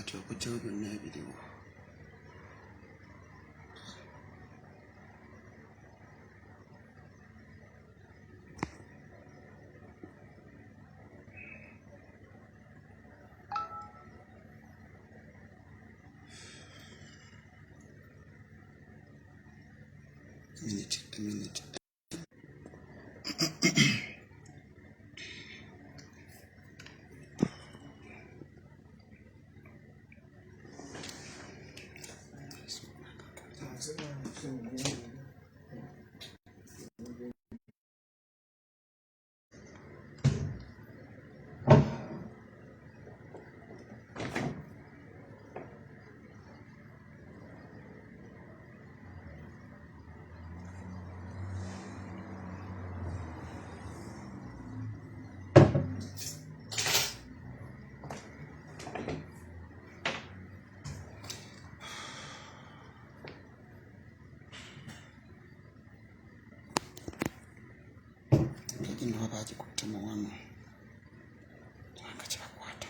kati okujjawo byonna ebiriwo. A minute. Ndo abaji kutema wano. Akachakwata.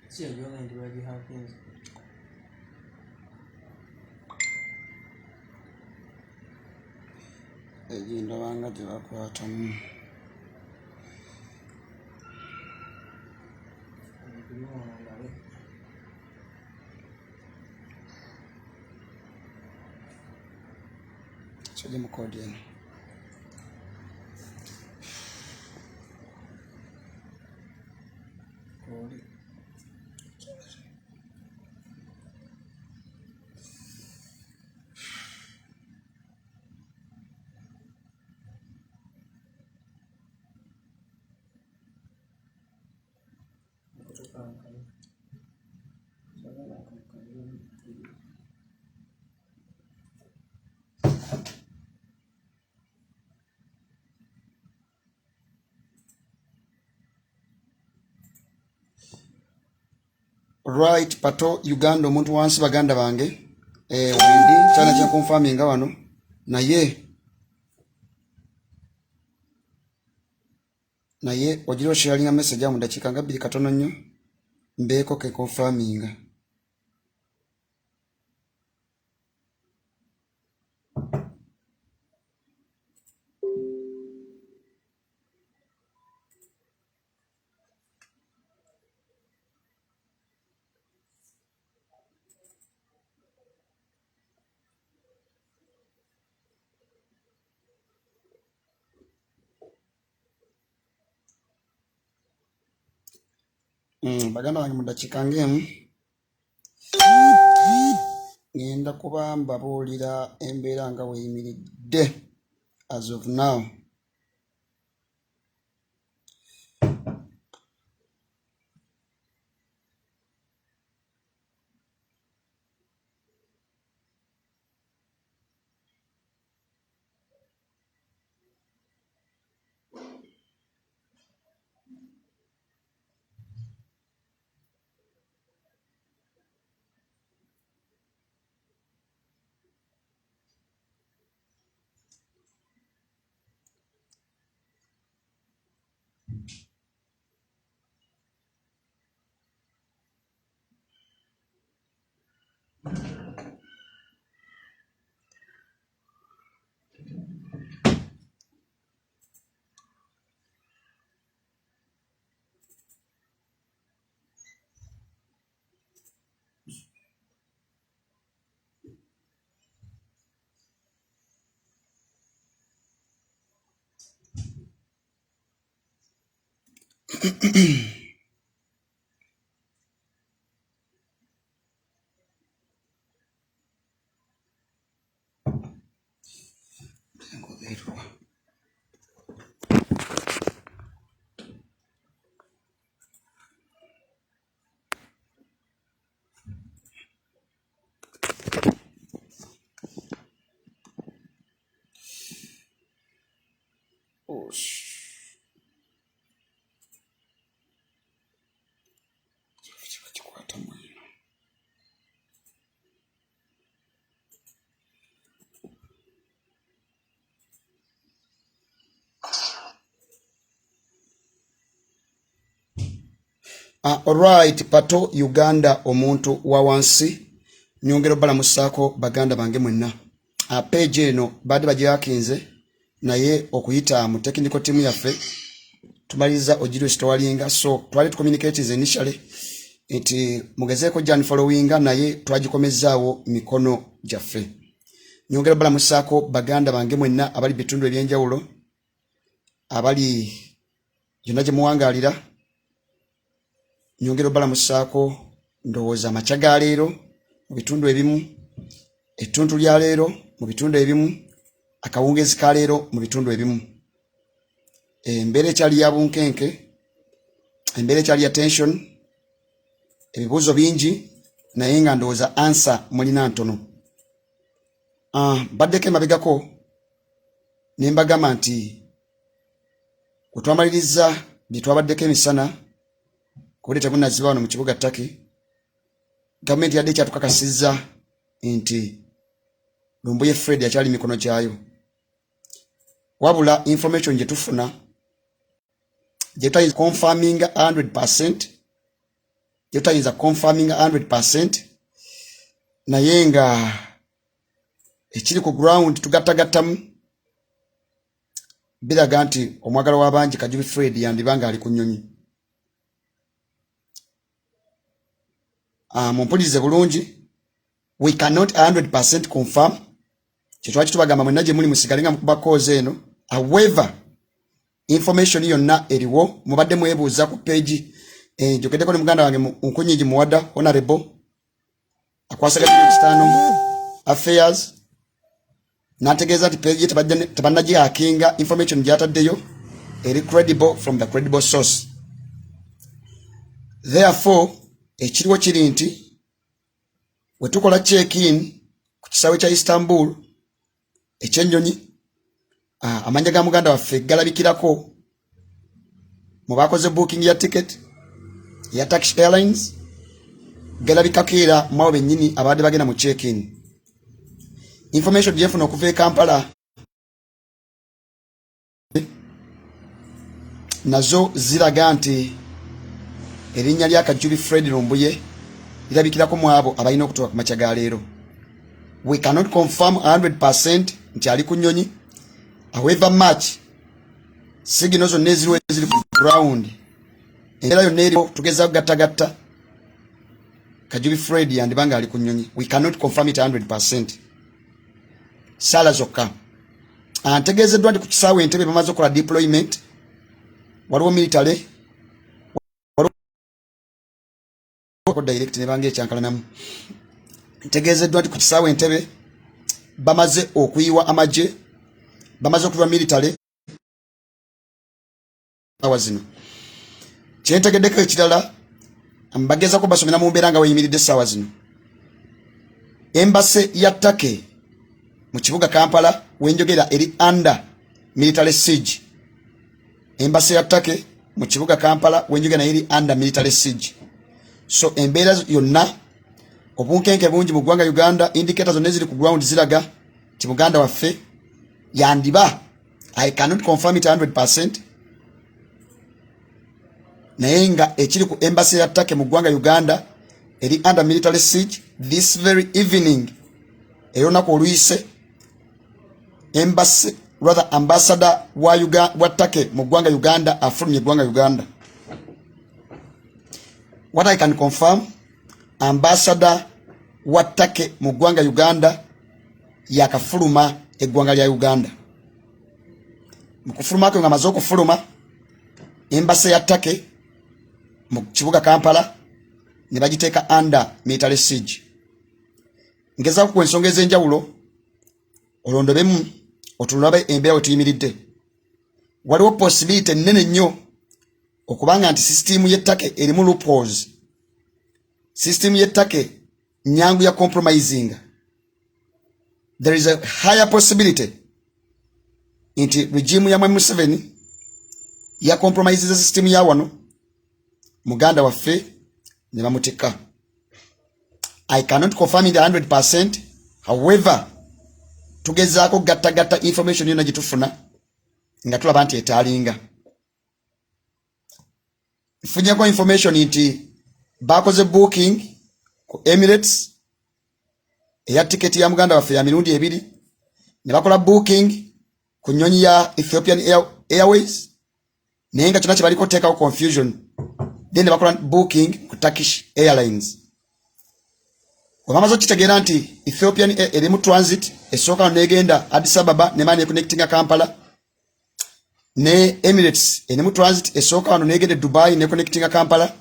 See a young and already have things. Ndo wanga jiwakwata. Sogea mkodi yenu. Kodi. Right, pato Uganda omuntu wansi baganda bange windi chana kya confirming wano naye ojiro sharing message ya mudakika nga 2 katono nnyo mbeko ke confirming. Baganda bange mudakika ngemu ngenda kubamba buulira embeera nga weyimiridde as of now. Alright, pato Uganda omuntu wa wansi nyongero balamusako baganda bange mwenna. Page eno bade bajakinze naye okuyita mu technical team yaffe tumaliza ogiro storyinga, so twali communicate initially eti mugezeko jan following naye twagikomezaawo mikono jaffe. Nyongero balamusako baganda bange mwenna abali bitundu ebyenjawulo abali yunaje muwangalira. Nyongero balamusako ndowooza amachaga leero mu bitundu ebimu, ettuntu lya leero mu bitundu ebimu, akawungezi ka leero mu bitundu ebimu. Embeera ekyali ya bunkenke, embeera ekyali ya tension, ebibuuzo bingi naye nga ndowooza answer mulina ntono. Baddeko emabegako ne mbagamba nti bwe twamaliriza bye twabaddeko emisana kubadde tebunaziba wano mu kibuga Ttaki, gavumenti yadde ekyatukakasizza nti Lumbuye Fred yakyali mikono gyayo. Wabula information gye tufuna gye tutayinza confirming 100%, gye tutayinza confirming 100%, naye nga ekiri ku ground tugattagattamu biraga nti omwagala w'abangi Kajubi Fred yandibanga ali ku nnyonyi. Mumpulirize bulungi, we cannot 100% confirm kyetwaki tubagamba mwenna gye muli musigalenga mukuba koze eno. However, information yonna eriwo, mubadde mwebuuza ku page njogeddeko ne muganda wange Nkunyingi Muwada Honorable akwasaganya external affairs nategeeza nti page tebannagihakinga, information gyataddeyo eri credible from the credible source. Therefore ekiriwo kiri nti we tukola check-in ku kisawe kya Istanbul ekyennyonyi, amanya ga muganda waffe galabikirako mu bakoze booking ya ticket ya Turkish Airlines, galabikako era mwawo bennyini abadde bagenda mu check-in. Information gyefuna okuva e Kampala nazo ziraga nti erinnya lya Kajubi Fred Lumbuye lirabikirako mu abo abalina okutuuka ku makya ga leero. We cannot confirm 100% nti ali ku nnyonyi. However much signals zonna eziriwo eziri ku ground, embeera yonna eriwo tugeza kugattagatta Kajubi Fred yandibanga ali ku nnyonyi. We cannot confirm it 100%. Sala zokka. Antegeezeddwa nti ku kisaawe Entebbe bamaze okukola deployment, waliwo military direct ne bange ekyankalanamu. Ntegeezeddwa nti ku kisaawe Entebbe bamaze okuyiwa amagye, bamaze okuyiwa military awa zino. Kyentegeddeko ekirala mbageezako basomera mu mbeera nga weyimiridde essaawa zino. Embassy ya Ttaki mu kibuga Kampala wenjogera eri under military siege. Embassy ya Ttaki mu kibuga Kampala wenjogera eri under military siege. So embeera yonna obunkenke bungi mu ggwanga Uganda, indicators zonna eziri ku ground ziraga ti muganda waffe yandiba. I cannot confirm it 100%, naye nga ekiri ku embassy ya Ttaki mu ggwanga Uganda eri under military siege. This very evening eyonaku oluyise embassy rather ambassador wa Ttaki mu ggwanga Uganda afulumye eggwanga Uganda. What I can confirm, ambassador wa Ttaki mu ggwanga Uganda yakafuluma eggwanga lya Uganda. Mu kufuluma kwe nga amaze okufuluma embassy ya Ttaki mu kibuga Kampala ne bagiteeka under military siege. Ngezaako ku ensonga ez'enjawulo olondobemu otulabe embeera we tuyimiridde. Waliwo possibility ennene nnyo okubanga nti system ye Ttaki erimu loopholes. System ye Ttaki nyangu ya compromising. There is a higher possibility nti regime ya Museveni ya compromises system ya wano muganda waffe ne bamutika. I cannot confirm it 100%. However, tugezaako gatta information yonna gye tufuna nga tulaba nti etaalinga. Nfunye kwa information nti bakoze booking ku Emirates ya ticket ya Uganda waffe ya mirundi ebiri ne bakola booking ku nyonyi ya Ethiopian Airways nenga kyonna kibaliko teekawo confusion then ne bakola booking ku Turkish Airlines. Wamazo kitegeera nti Ethiopian erimu transit esooka negenda Addis Ababa ne mane connecting Kampala ne Emirates erimu transit esooka wano negende Dubai ne connecting Kampala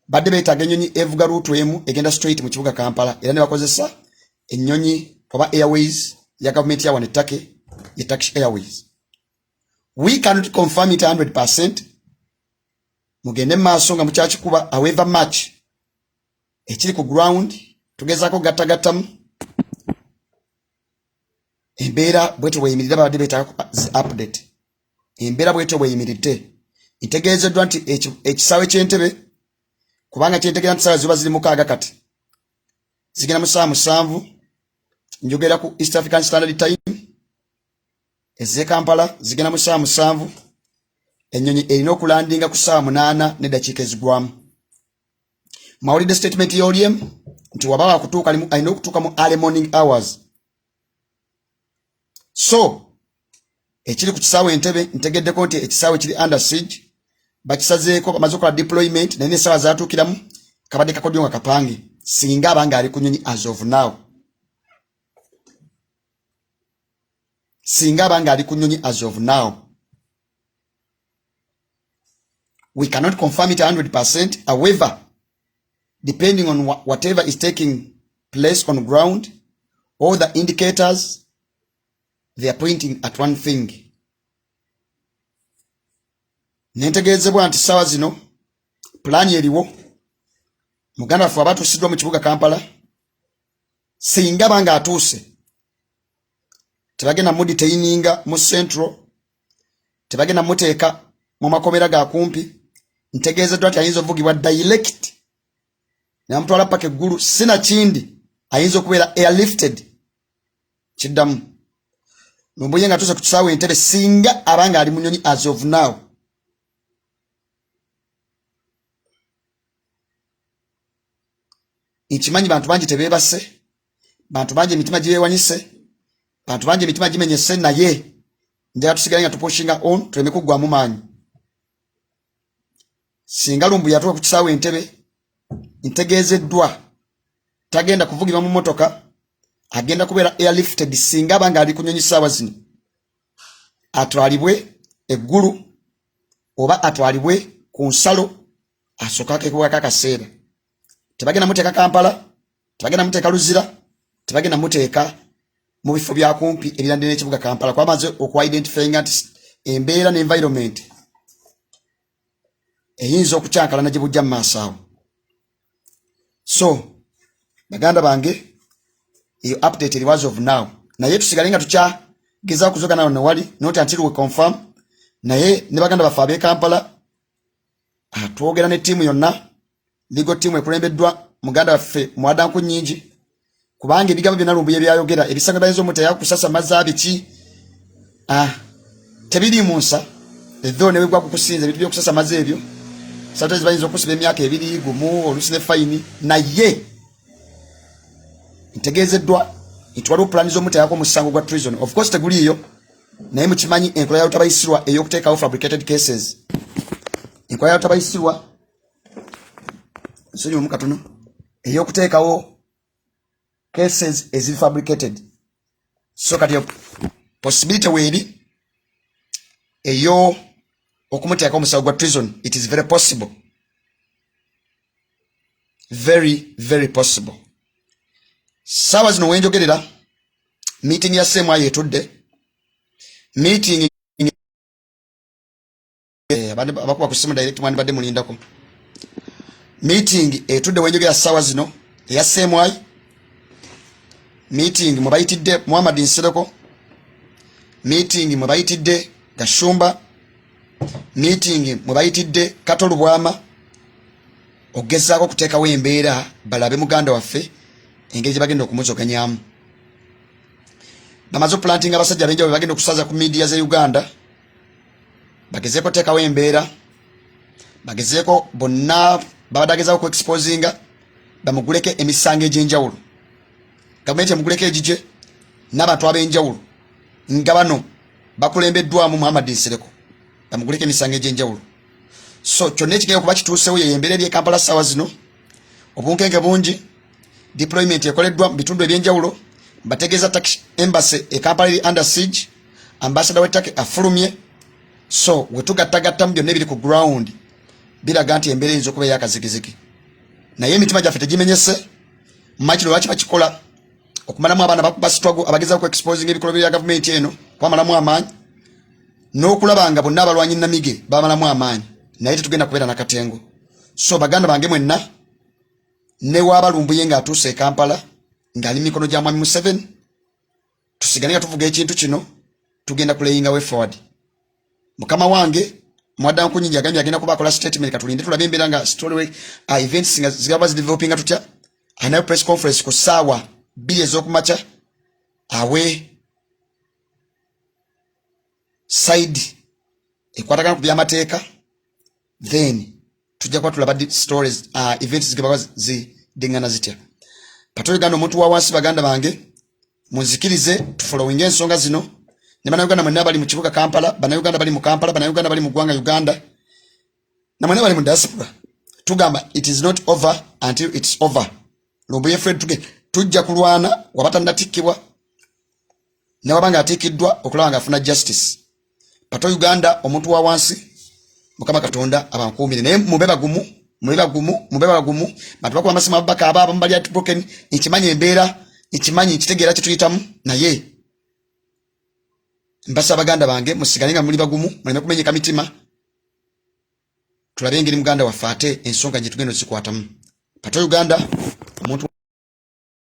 badde beetaaga ennyonyi evuga route emu egenda straight mu kibuga Kampala era ne bakozesa ennyonyi oba airways ya government ya wane Turkey ya Turkish Airways. We cannot confirm it 100%. Mugende maaso nga mukyakikuba however much ekiri ku ground tugezaako gattagattamu embeera bwetyo bweyimirira babadde beetaaga update. Embeera bwetyo bweyimiridde ntegeezeddwa nti ekisawe ky'Entebbe kubanga kyentegeera nti ssaawa ziba ziri mukaaga kati zigenda mu ssaawa 7 njogera ku East African Standard Time ez'e Kampala zigenda mu ssaawa 7 ennyonyi erina okulandinga ku ssaawa 8 n'eddakiika ezigwamu. Mawulidde statement y'ODM nti waba wakutuuka alina okutuuka mu early morning hours. So ekiri ku kisaawe Entebbe ntegeddeko nti ekisaawe kiri under siege bakisazeeko bamaze okukola deployment naye n'essaawa zaatuukiramu kabadde kakodyo nga kapange singa abanga ali ku nnyonyi as of now. Singa abanga ali ku nnyonyi as of now. We cannot confirm it 100%. However, depending on whatever is taking place on ground, all the indicators, they are pointing at one thing. Nentegeezebwa nti ssaawa zino plan eriwo muganda waffe abatuusiddwa mu kibuga Kampala singa banga atuuse tebagenda mudetaininga mu Central, tebagenda muteeka mu makomera ga kumpi. Ntegeezeddwa nti ayinza ovugibwa direct namutwala paka eggulu sina kindi ayinza okubeera airlifted. Kiddamu Lumbuye nga tuuse ku kisaawe Entebbe singa abanga ali mu nnyonyi as of now. Nkimanyi bantu bangi tebeebase, bantu bangi emitima gibeewanyise, bantu bangi emitima gimenyese, naye njagala tusigale nga tupushinga on tuleme kuggwamu maanyi. Singa Lumbuye atuuka ku kisaawe Entebbe ntegeezeddwa tagenda kuvugibwa mu motoka, agenda kubeera airlifted singa abanga ali ku nnyonyi ssaawa zino. Atwalibwe eggulu oba atwalibwe ku nsalo asooka akekuwako akaseera. Tebagenda muteeka Kampala, tebagenda muteeka Luzira, tebagenda muteeka mu bifo bya kumpi ebirandira n'ekibuga Kampala kwamaze okwa-identifyinga nti embeera n'environment eyinza okukyankalana gye bujja mu maaso awo. So baganda bange eyo update eri as of now, naye tusigale nga tukyagezaako kuzogana wano wali not until we confirm. Naye ne baganda baffe ab'e Kampala atwogera ne ttiimu yonna, legal team ekulembeddwa muganda waffe mwadanku nnyingi kubanga ebigambo byonna Lumbuye byayogera ebisango bayinza omuteeka kusasamaza biki tebiri mu nsa edho ne bigwa kukusinza ebintu by'okusasamaza ebyo sometimes bayinza okusiba emyaka 2 gumu oluusi ne fayini. Naye ntegeezeddwa nti waliwo pulaani z'omuteekako omusango gwa treason. Of course teguliiyo, naye mukimanyi enkola ya lutabayisirwa ey'okuteekawo fabricated cases, enkola ya lutabayisirwa nsonyi omukatono ey'okuteekawo cases eziri fabricated. So kati possibility weeri eyo okumuteeka omusango gwa treason, it is very possible, very very possible. Ssaawa zino wenjogerera meeting ya ssemwayo etudde, meeting abakuba ku simu direct mwandibadde mulindako, meeting etudde wenjogera ssaawa zino eya ssemwayo, meeting mwe bayitidde Muhammad Nsereko, meeting mwe bayitidde Gashumba, meeting mwe bayitidde Kato Lubwama, okugezaako okuteekawo embeera balabe muganda waffe engeri gye bagenda okumuzoganyamu. Bamaze planting abasajja benjawulo bagenda okusaza ku media ze Uganda bagezeeko teekawo embeera bagezeko bonna babadageza ku exposinga bamuguleke emisango egy'enjawulo gavumenti emuguleke ejije n'abantu ab'enjawulo nga bano bakulembeddwamu Muhammad Nsereko bamuguleke emisango egy'enjawulo so kyonna ekigenda kuba kituusewo ye embeera eri e Kampala ssaawa zino obunkenge bungi deployment ekoleddwa mu bitundu eby'enjawulo bategeeza Turkish Embassy e Kampala eri under siege ambassador we Turkey afulumye so wetugattagatta mu byonna ebiri ku ground biraga nti embeera eyinza okuba ey'akazigizigi naye emitima gyaffe tegimenyese makiro lwaki bakikola okumalamu abaana bakuba struggle abageza ku exposing ebikolwa bya government eno kwamalamu amaanyi n'okulaba nga bonna abalwanyi namige bamalamu amaanyi naye tetugenda kubeera na katengo so baganda bange mwenna ne waba Lumbuye nga atuuse e Kampala ng'ali mikono gya mwami Museveni tusigale nga tuvuga ekintu kino tugenda kulayinga way forward mukama wange mwadda nkunyingi agambye agenda kuba akola statement katulinde tulabe embeera nga story events nga zigaba zideveloping tutya anayo press conference ku ssaawa 2 ez'okumakya awe side ekwatagana ku by'amateeka then tujja kuba tulaba stories events zigaba zidingana zitya pato Uganda omuntu wa wansi baganda bange munzikirize tufollowing ensonga zino ne bannayuganda mwenna bali mu kibuga Kampala bannayuganda bali mu Kampala bannayuganda bali mu ggwanga Uganda na mwenna bali mu diaspora tugamba it is not over until it's over Lumbuye Fred tujja kulwana wabatandatikkibwa ne wabanga atikiddwa okulaba nga afuna justice pato Uganda omuntu wa wansi mukama Katonda abankuumire naye mube bagumu bantu bakuba amasima ababaka abamu bali at broken nkimanyi embeera nkimanyi nkitegeera kituyitamu naye mbasa abaganda bange musigale nga muli bagumu muleme kumenyeka mitima tulabe engeri muganda waffe ate ensonga gye tugenda ozikwatamu pato Uganda omuntu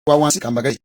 wa wansi kambagale